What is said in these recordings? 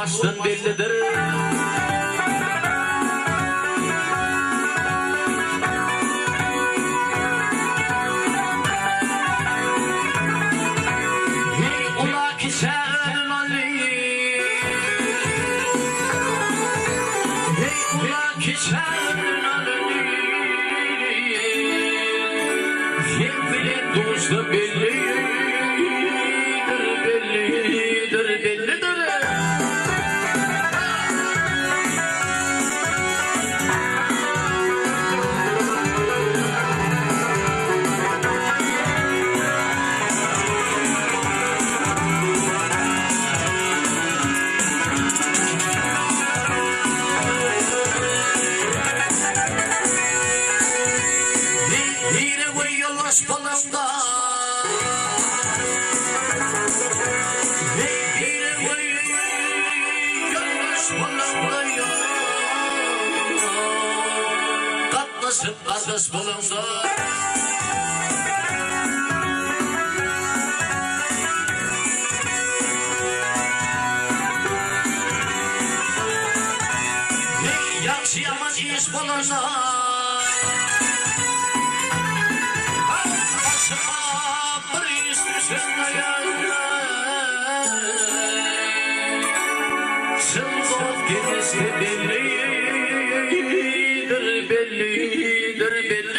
baştan bellidir. Hey ula ki sen Ali, hey ula ki sen Ali, hey bile dostu bellidir, bellidir, bellidir. Yine ve yolaş balımda kardeşim kardeş bulundu. Yaxşı yaman iş bulundu. Başıma bir iş düşünmeyen. Sınıf gecesi bellidir, bellidir, bellidir.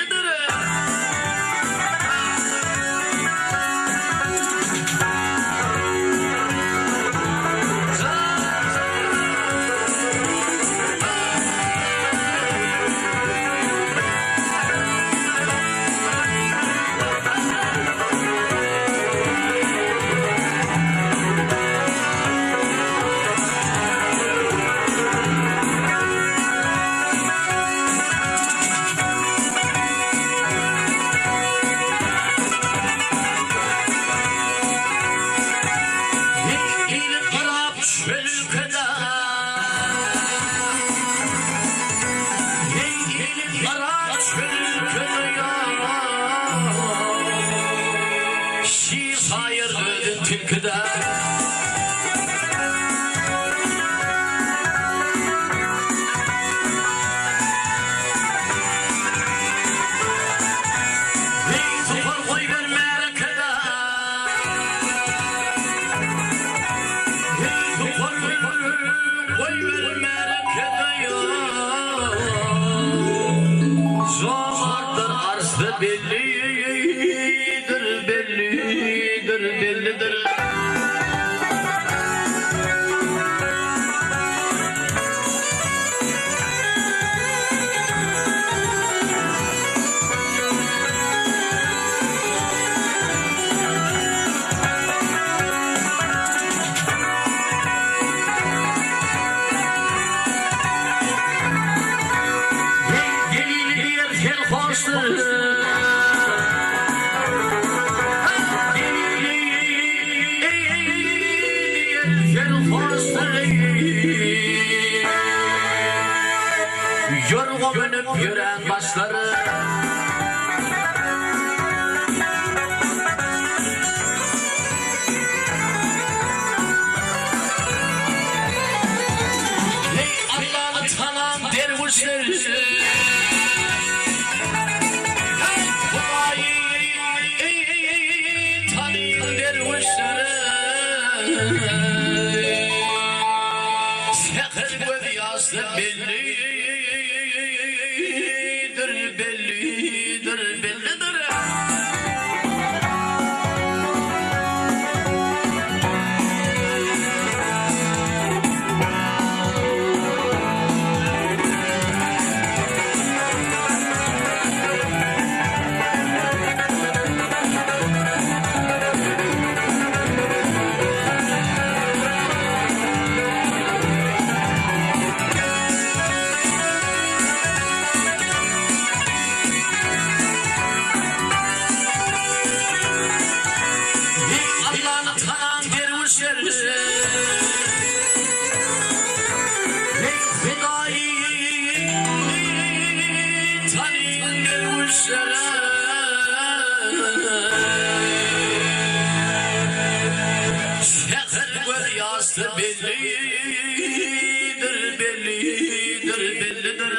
Bellidir, bellidir, bellidir. Yorgun dönüp yürüyen başları hey Allah'ını tanıyan dervişler hey Allah'ı tanıyan dervişler sekir göz yazdı belli bellidir, bellidir. Bellidir, bellidir, bellidir.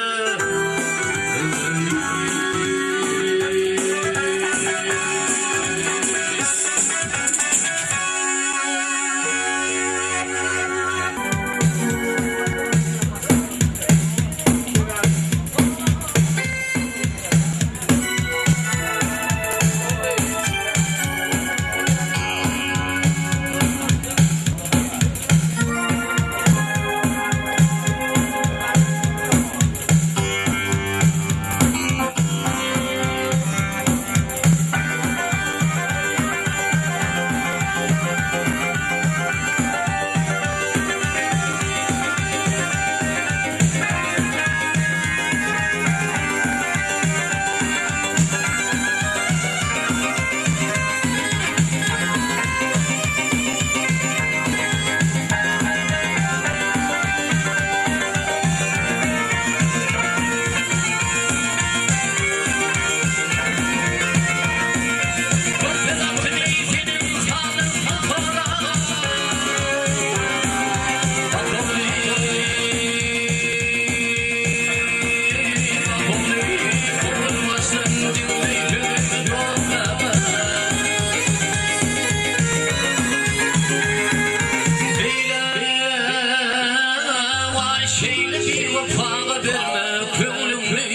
cefaga verme köngülümü.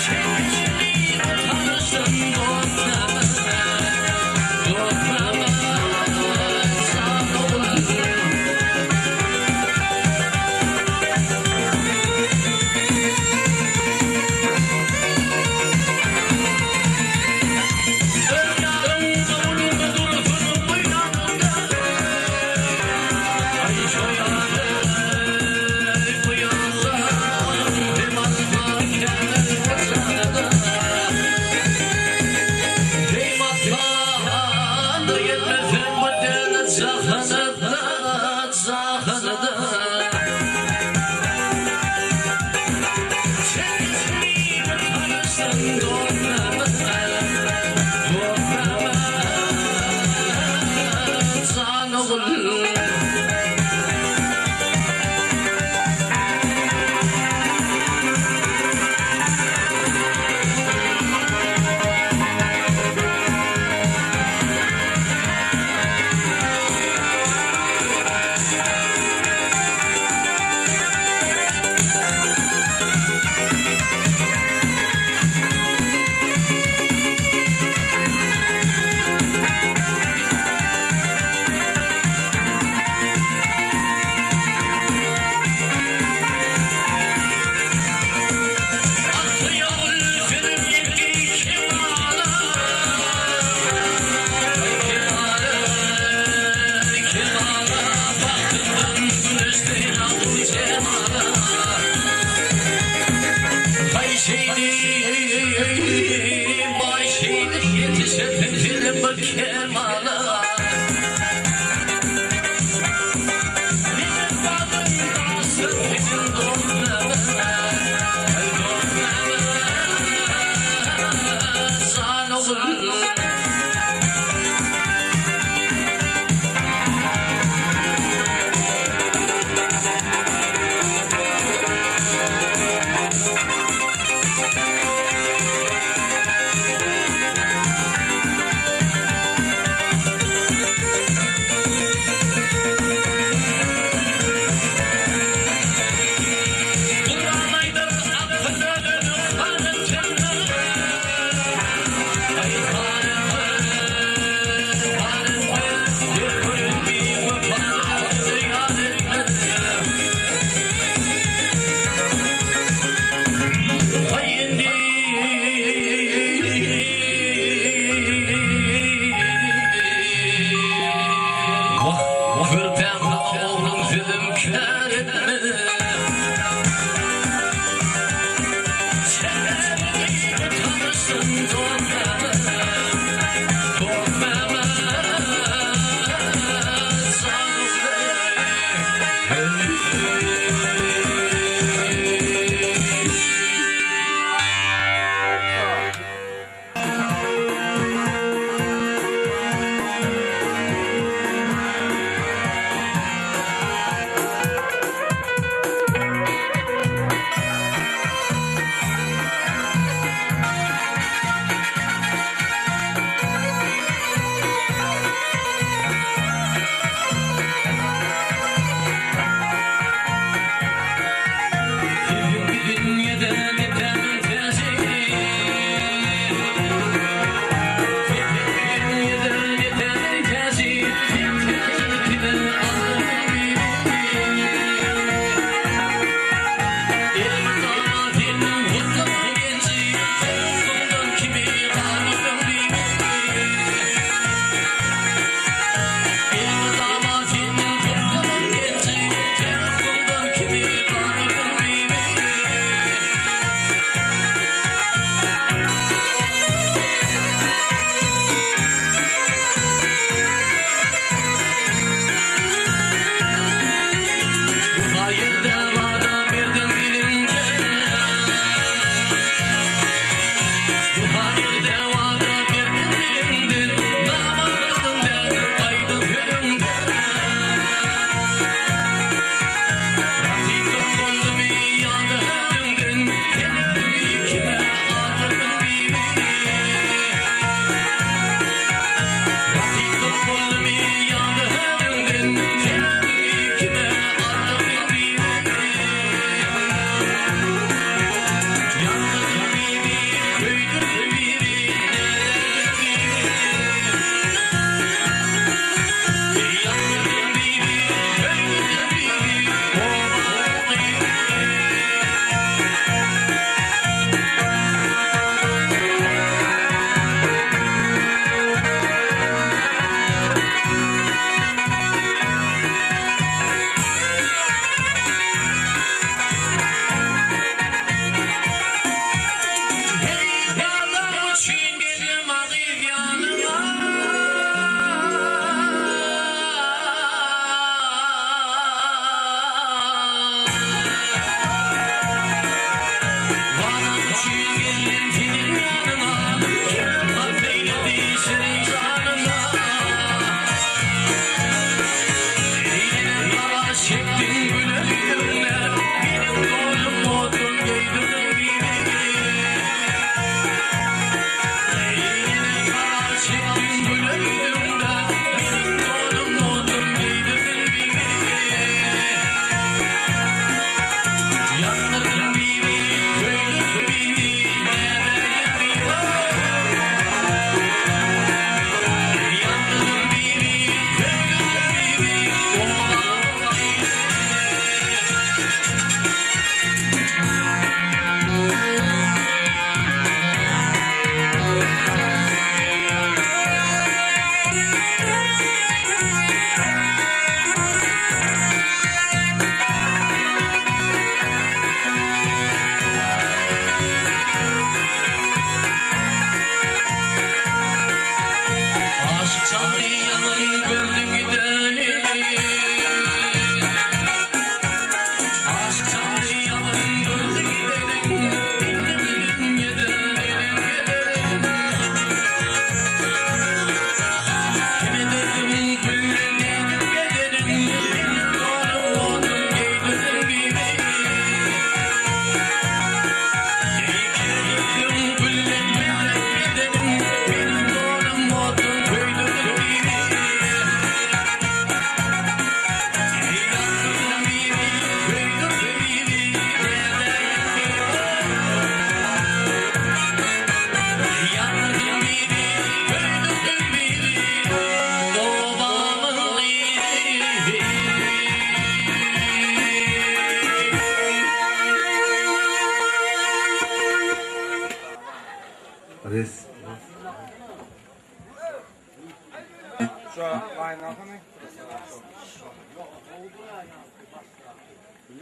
Çekişini tanırsın dostlama, dostlama sağ olun.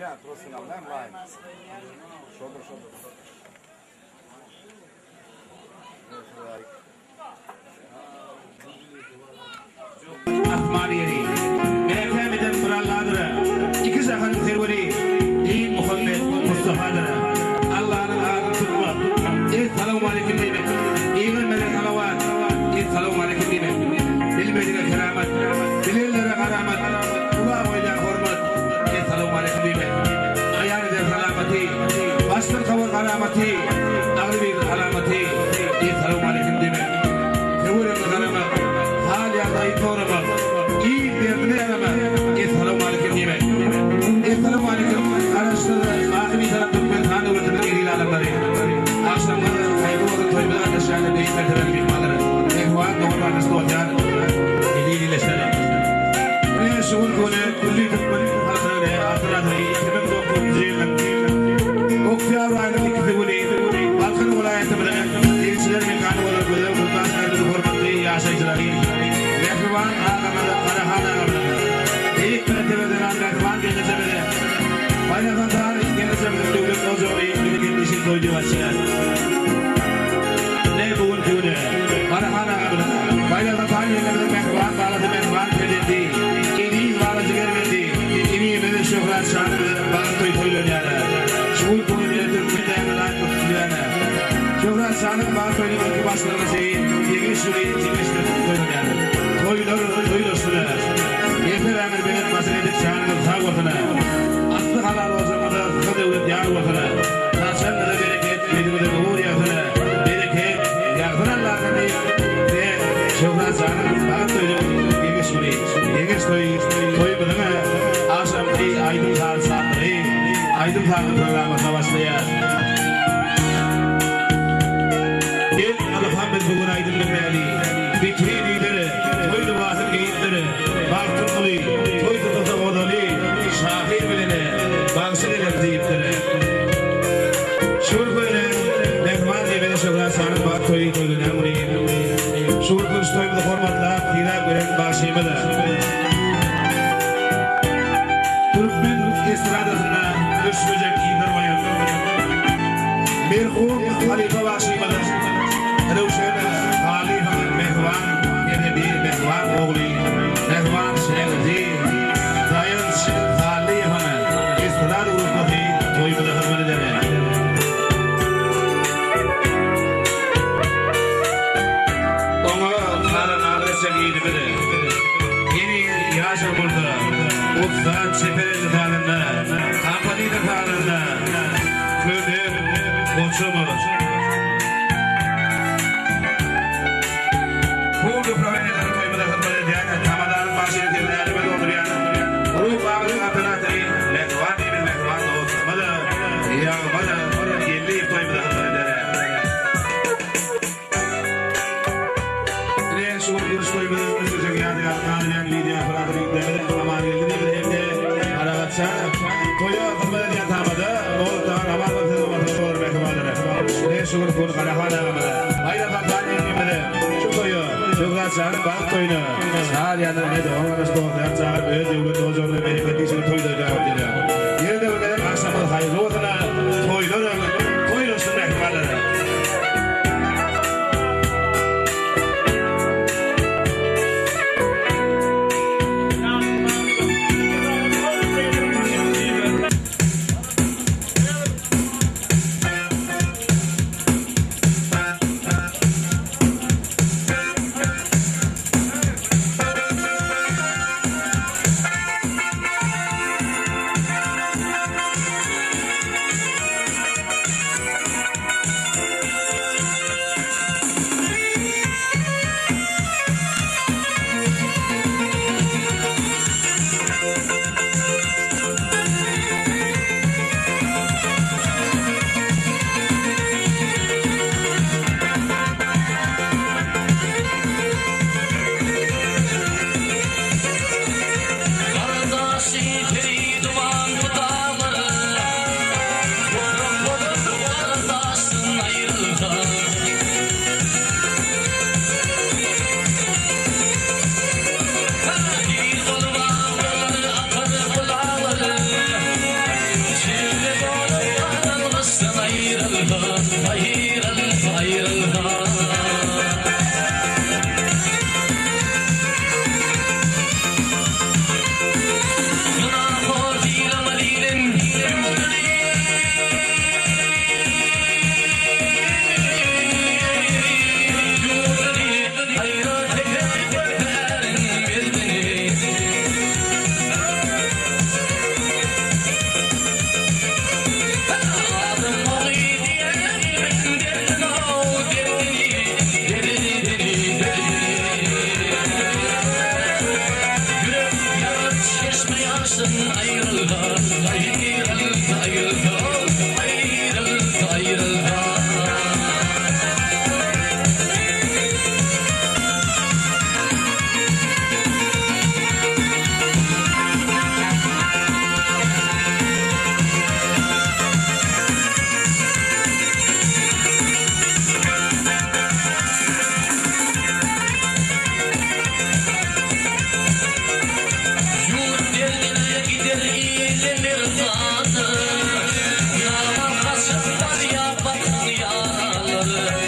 Ya, profesyonelden var. Şodur. Ahmariyeri, Mehmet'in kurallarıdır. İki sahanın serveri, İyi Muhammed Mustafa'dır. Allah'ın ağzını tutma. Selamun aleyküm demek. İyi vermeden salavat. Selamun aleyküm demek. Bilmediğine keramet, bilirlere karamet, kulağa oylayan hürmet. Selamun aleyküm demek. Ayağını der salameti, başlık kavur karameti, ağrı bir alameti. Selamun aleyküm demek. Sevuren karamet, hal yardayı doğramak. İyi derdine yaramak. Selamun aleyküm demek. Selamun aleyküm. Araştırdı, ahimi taraftan ben tanrı öğretmen geriyle alamları. Akşamları kaybı oldu toymadan aşağıda değişmediren bir malları. Ehvan doğrularını stoğacan. Eliyle şöyle. Ve şuur konu, kulli tıkmanı halkları, hatıratları, temel doktor düzeyinin. Oktiyar aynı ikisi bunu, Balkan vilayetinde, elçiler mekanı olarak böyle bundan ayrılı hürmetli yaşayıcıları. Mehriban ağlamada, Karahan ağlamada. İlk mertebeden Mehriban denizemede. Bayrakan tarih denizemede devlet ozoru, ülkenin işin doyduğu açılar. Ne bugün köyüne, Karahan ağlamada. Bayrakan tarih denizemede Mehriban bağladı, Mehriban pedildi. İliğin bağlacı vermedi. İliğin beni şofrat şanlı, bağlı toylanıyana. Şuul konu biletim, müdahale tutuluyana. Şofrat şanlı, bağlı toylanıyana başlarına şeyin, yeni şurayı çekiştirip toylanıyana. Toylasına. Yeter emir benim basın edip şanlı sağ ortana. Aslı halal o zamanda sıkı devlet yağ ortana. Taşan da bereket, medimde uğur yakına. Bereket, yakın Allah'ın ve şofrat şanlı, bağlı toylanıyana. Yeni şurayı, yeni şurayı, toymadığına. Akşam aydın sağ saatleri, aydın sağ programına başlayar. Gel Alhamdülillah bugün aydın bilmeli. Bitri lideri, toylu vasıl geyitleri, baktırmalı, toy tutuza odalı, şahir bilene, bağışır eder deyipleri. Şur böyle, Mehman diye beni şofrat sanın bak toyu toyluna muni. Şur kuş toymalı formatla, kira gören bağışıymalı. Türkmen estradasına düşmeyecek indirmeyen. Merhum Halife Başıymalı. Ruşen Halife Mehvan, Edebi Mehvan oğlu, Mehvan Şehirli, Zayın Halife'nin estrad urupları toymalı hırmanıdır. Onu karın ağrısa giydiğimde, yeni yaşa burada. Uçsan çepereli tarında, kampaniyde tarında, kömür, koçumuz. Bu güfraveneleri toymada hırmalı diyen, tamadarın başını tepkilerle ben oturuyan, Ruh bağırın altınatı, Mehvan değil mi Mehvan da oturmalı, yağmalı, yerli toymada hırmalı diyen. Yine şu kuruş toymada hırmalı diyen, Kadriyan Lidya Fırat'ın demeden amaniyeli de Aragatça, Toya hırmalı diyen tamada, Oğuz'dan Amar'ın sızılmasını doğru Mehvanları. Yine şu kuruş konu Karahan ağlamada, Ayda kampanya inmedi, şu toyu, Şofratça'nın balık toyunu, sağır yanır neydi, onlara stoğdan çağır, böyle devlet huzurlu menifetisini toyda cevap ediyor. Yerinde ülkeden akşamın hayırlı olsuna, toylusun Mehvanları. yıldanı Namahrasın var ya bakın yaraları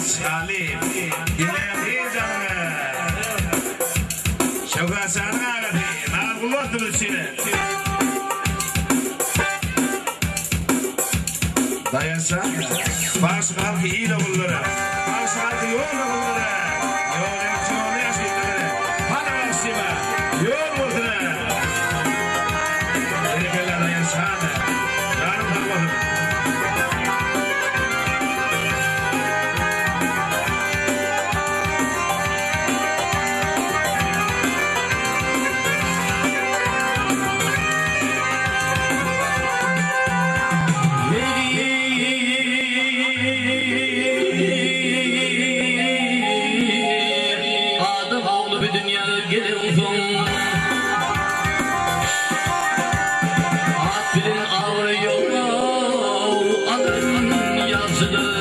Salim, dinleyin canım. Şevkat Sa'nın ağabey, mağlubatını sile. Dayansa, bazı halkı iyi oğulları, bazı halkı yoğun oğulları, yoğun çoğunu yaşayınları, hana varsima, yoğun oğulları. Teşekkürler dayansana, canım tanımadım. Adım oğlu bir dünya gelin uzun At bilin ağrıyor Adın yazılı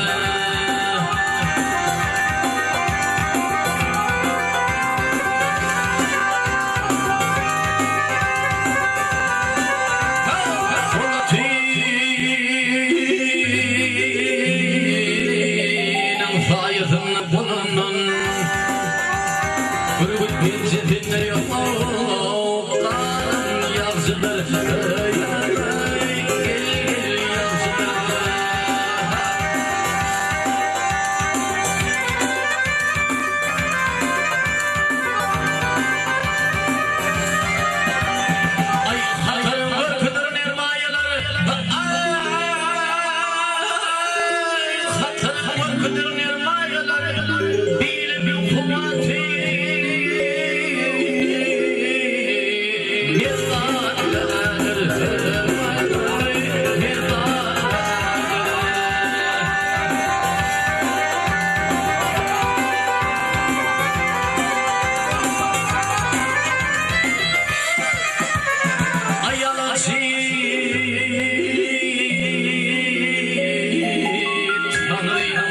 Fırlatinin fayızın bulunun Kırgıt bir cebinde yok Kanın yazıdır Gel yazıdır Ay hatırım var kıdırın ermayeleri Ay hatırım var kıdırın ermayeleri Bilim yok kuvveti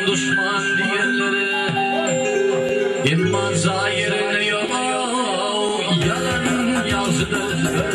Düşman diyenlere İmman zahirine yok Yalan yazdı